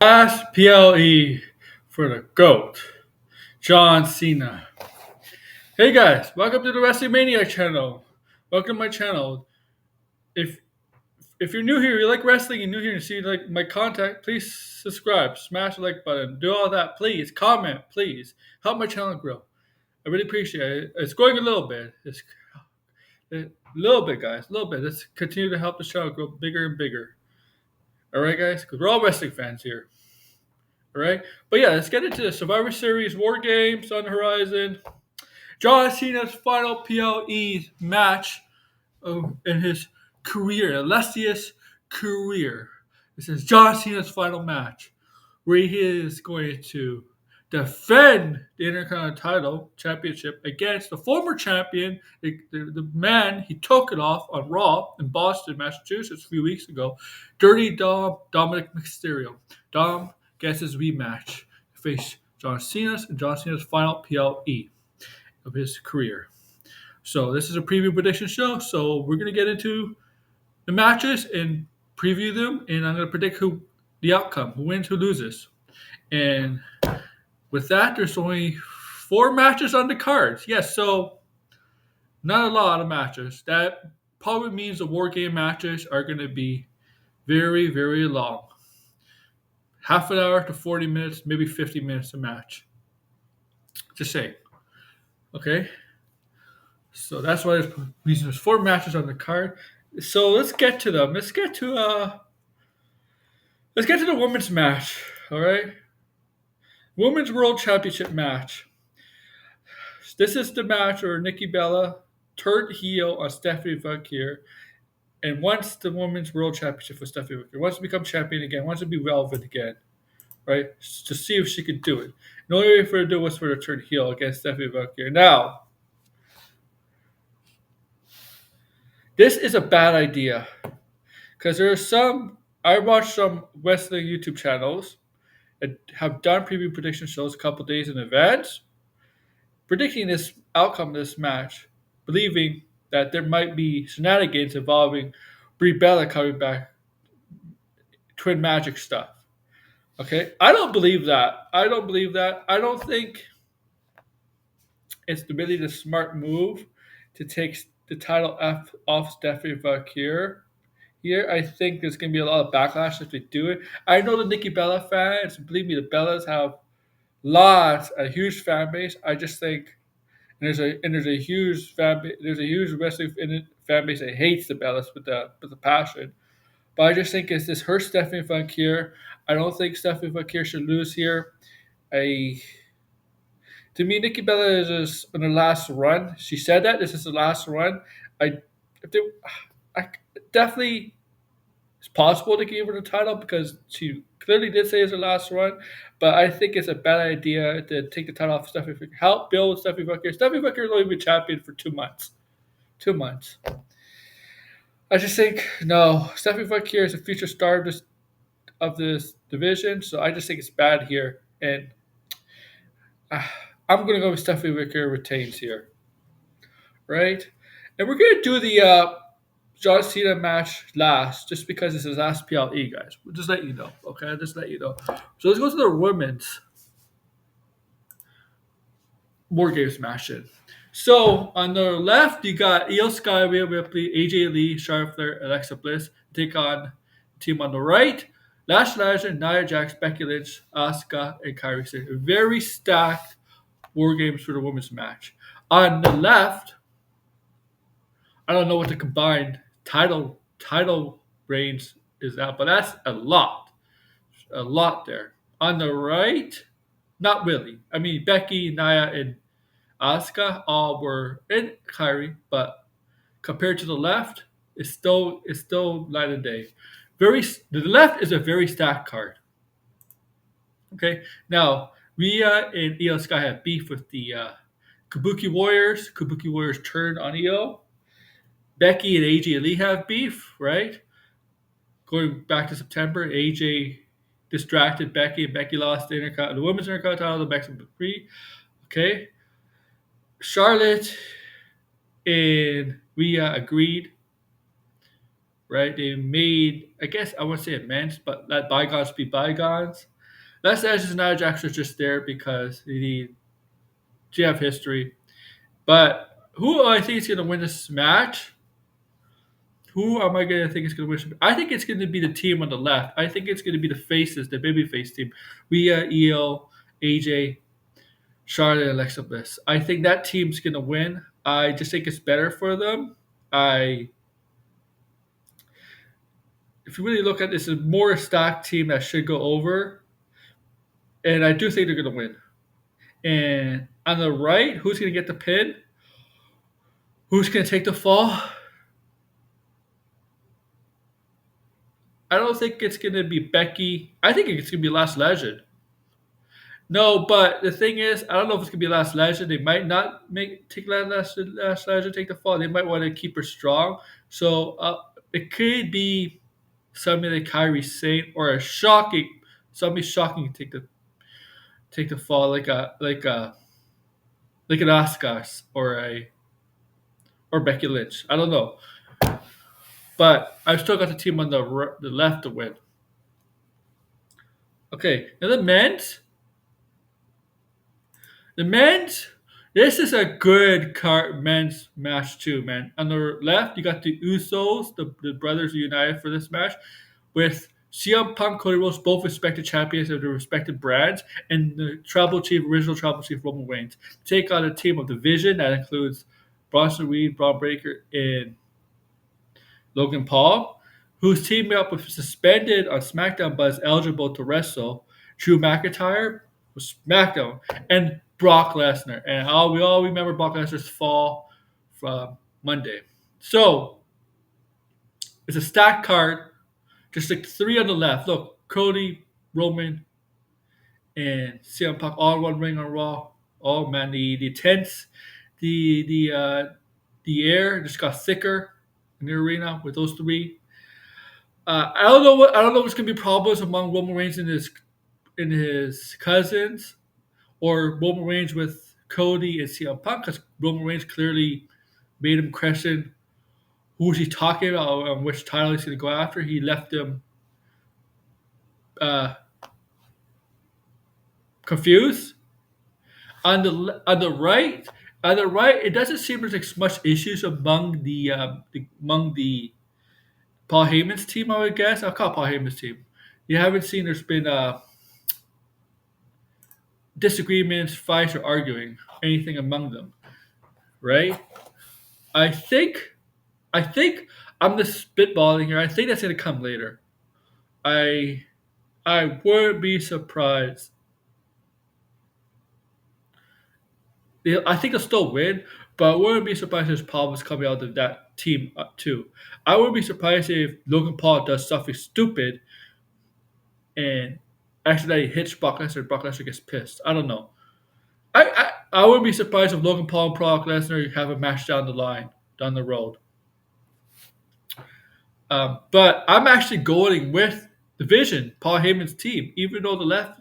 Last PLE for the GOAT, John Cena. Hey guys, welcome to the Wrestling Maniac channel. Welcome to my channel. If if you're new here, you like wrestling, and new here, and see like my content, please subscribe, smash the like button, do all that, please. Comment, please. Help my channel grow. I really appreciate it. It's growing a little bit. It's a little bit, guys, a little bit. Let's continue to help the channel grow bigger and bigger. All right, guys, because we're all wrestling fans here. All right, but yeah, let's get into the Survivor Series WarGames on the horizon. John Cena's final PLE match in his career, illustrious career. This is John Cena's final match, where he is going to defend the Intercontinental title championship against the former champion, the man he took it off on Raw in Boston, Massachusetts, a few weeks ago, Dirty Dom Dominic Mysterio. Dom gets his rematch to face John Cena's final PLE of his career. So this is a preview prediction show. So we're gonna get into the matches and preview them, and I'm gonna predict who the outcome, who wins, who loses. And with that, there's only 4 matches on the cards. Yes, so not a lot of matches. That probably means the war game matches are gonna be very, very long. Half an hour to 40 minutes, maybe 50 minutes a match. Just saying. Okay. So that's why there's 4 matches on the card. So let's get to them. Let's get to the women's match. All right, women's world championship match. This is the match where Nikki Bella turned heel on Stephanie Valkyrie and wants the women's world championship for Stephanie Valkyrie. Wants to become champion again. Wants to be relevant again. Right, to see if she could do it. The only way for her to do it was for her to turn heel against Stephanie Valkyrie. Now, this is a bad idea because there are some. I watched some wrestling YouTube channels that have done preview prediction shows a couple days in advance, predicting this outcome of this match, believing that there might be shenanigans involving Brie Bella coming back, twin magic stuff. Okay, I don't believe that. I don't believe that. I don't think it's really the smart move to take the title off Stephanie Valkyrie. Here, I think there's going to be a lot of backlash if they do it. I know the Nikki Bella fans. Believe me, the Bellas have a huge fan base. I just think there's a huge there's a huge wrestling fan base that hates the Bellas with the passion. But I just think it's this hurts Stephanie Valkyrie. I don't think Stephanie Valkyrie should lose here. I To me, Nikki Bella is just on the last run. She said that this is the last run. I if they, I definitely it's possible to give her the title because she clearly did say it's her last run. But I think it's a bad idea to take the title off Stephanie Valkyrie. Help build Stephanie Valkyrie. Stephanie Valkyrie has only been champion for 2 months. 2 months. I just think no. Stephanie Valkyrie is a future star of this division, so I just think it's bad here, and uh, I'm gonna go with Stephanie Valkyrie retains here, right? And we're gonna do the John Cena match last, just because it's his last PLE, guys. We'll just let you know, okay? I'll just let you know. So let's go to the women's War Games match. So on the left, you got Io Sky, Rhea Ripley, AJ Lee, Charlotte Flair, Alexa Bliss take on the team on the right. Lash Legend, Nia Jax, Becky Lynch, Asuka, and Kairi Sane. A very stacked War Games for the women's match. On the left, I don't know what the combined title reigns is at, but that's a lot there. On the right, not really. I mean, Becky, Nia, and Asuka all were in Kyrie, but compared to the left, it's still night and day. The left is a very stacked card. Okay, now Rhea and Io Sky have beef with the Kabuki Warriors. Kabuki Warriors turned on Io. Becky and AJ Lee have beef, right? Going back to September, AJ distracted Becky, and Becky lost the women's intercontinental title to Becky Free. Okay, Charlotte and Rhea agreed right? They made, I guess I wouldn't say amends, but let bygones be bygones. That's Edge's Nia Jax is just there because she have history. But who I think is going to win this match? Who am I going to think is going to win? I think it's going to be the team on the left. I think it's going to be the faces, the babyface team. Rhea, Io, AJ, Charlotte, and Alexa Bliss. I think that team's going to win. I just think it's better for them. I, if you really look at this, it's a more stacked team that should go over, and I do think they're going to win. And on the right, who's going to get the pin? Who's going to take the fall? I don't think it's going to be Becky. I think it's going to be Last Legend. No, but the thing is, I don't know if it's going to be Last Legend. They might not take Last Legend take the fall. They might want to keep her strong. So it could be something like Kyrie Sane or somebody shocking to take the fall, like an Oscars or Becky Lynch. I don't know, but I've still got the team on the left to win. Okay, and the men's. This is a good men's match too, man. On the left, you got the Usos, the brothers united for this match, with CM Punk, Cody Rhodes, both respected champions of their respective brands, and the original tribal chief Roman Reigns. Take on a team of division that includes Bronson Reed, Braun Breaker, and Logan Paul, whose teamed up was suspended on SmackDown but is eligible to wrestle. Drew McIntyre was SmackDown, and Brock Lesnar. And we all remember Brock Lesnar's fall from Monday. So it's a stacked card, just like three on the left. Look, Cody, Roman, and CM Punk all in one ring on Raw. Oh man, the tents, the the uh, the air just got thicker in the arena with those three. I don't know what's gonna be problems among Roman Reigns and his cousins, or Roman Reigns with Cody and CM Punk, because Roman Reigns clearly made him question who's he talking about and which title he's gonna go after. He left them uh, confused. On the right, it doesn't seem there's like much issues among the Paul Heyman's team. I would guess I'll call it Paul Heyman's team. You haven't seen there's been disagreements, fights, or arguing anything among them, right? I think I think I'm just spitballing here. I think that's gonna come later. I I wouldn't be surprised. I think they'll still win, but I wouldn't be surprised if there's problems coming out of that team too. I wouldn't be surprised if Logan Paul does something stupid and accidentally hits Brock Lesnar. Brock Lesnar gets pissed. I don't know. I wouldn't be surprised if Logan Paul and Brock Lesnar have a match down the line, down the road. But I'm actually going with the Vision, Paul Heyman's team. Even though the left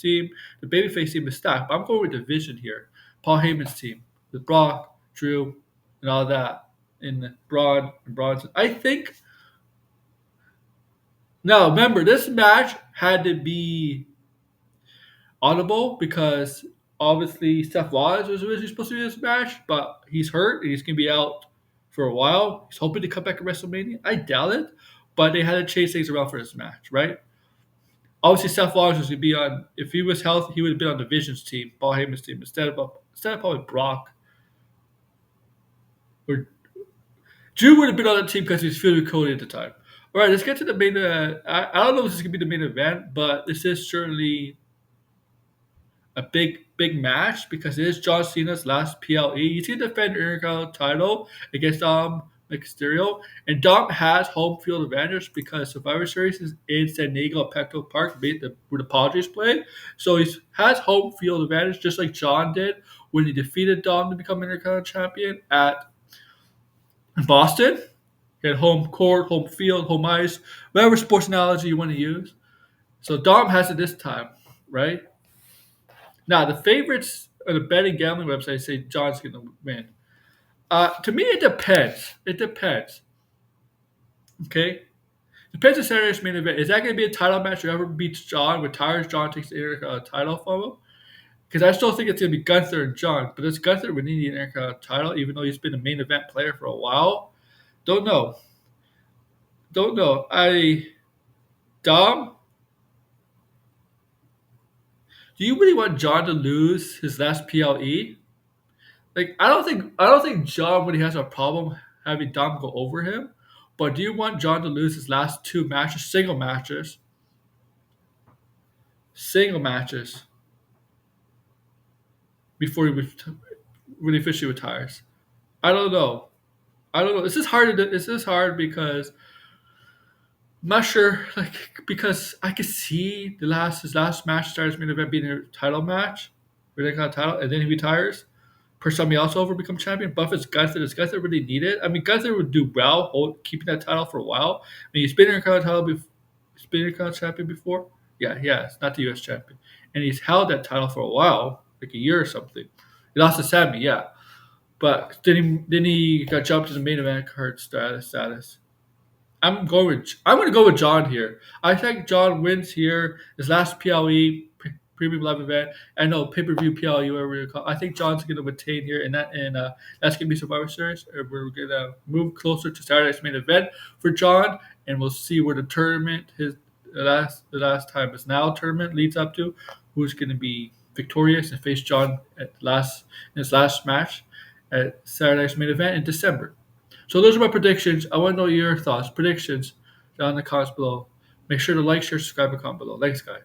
team, the babyface team is stacked, I'm going with the Vision here. Paul Heyman's team with Brock, Drew, and all that, and Braun and Bronson. I think. Now, remember, this match had to be audible because obviously Seth Rollins was originally supposed to be in this match, but he's hurt and he's going to be out for a while. He's hoping to come back at WrestleMania. I doubt it, but they had to change things around for this match, right? Obviously, Seth Rollins was going to be on. If he was healthy, he would have been on the Vision's team, Paul Heyman's team, instead of probably Brock. Or Drew would have been on that team because he was feuding with Cody at the time. All right, let's get to the main. I don't know if this is going to be the main event, but this is certainly a big match because it is John Cena's last PLE. He's going to defend the Intercontinental title against Mysterio, and Dom has home field advantage because Survivor Series is in San Diego at Petco Park, where the Padres play. So he has home field advantage, just like John did when he defeated Dom to become Intercontinental champion at Boston. He had home court, home field, home ice, whatever sports analogy you want to use. So Dom has it this time, right? Now, the favorites on the betting gambling website say John's going to win. To me, it depends. It depends. Okay, depends on Saturday's main event. Is that going to be a title match? Whoever beats John, retires John, takes the Intercontinental title from him. Because I still think it's going to be Gunther and John, but it's Gunther winning the Intercontinental title, even though he's been a main event player for a while. Don't know. Don't know. Dom, do you really want John to lose his last PLE? Like, I don't think John really has a problem having Dom go over him. But do you want John to lose his last two matches, single matches before he really officially retires? I don't know. I don't know. This is hard. This is hard because I'm not sure. Like because I could see his last match starts main event being a title match, where they got a title, and then he retires. Per somebody else over become champion. But if it's Gunther, does Gunther really need it? I mean, Gunther would do well keeping that title for a while. I mean, he's been Intercontinental title he's been Intercontinental champion before. Yeah, he has, not the U.S. champion, and he's held that title for a while, like a year or something. He lost to Sammy, yeah, but then he got jumped to the main event card status. I'm going to go with John here. I think John wins here. His last PLE premium live event. I know pay per view PLE, whatever you call. I think John's going to retain here, and that's going to be Survivor Series. We're going to move closer to Saturday's main event for John, and we'll see where the tournament the last time is now tournament leads up to. Who's going to be victorious and face John in his last match at Saturday's main event in December. So those are my predictions. I want to know your thoughts, predictions down in the comments below. Make sure to like, share, subscribe, and comment below. Thanks, guys.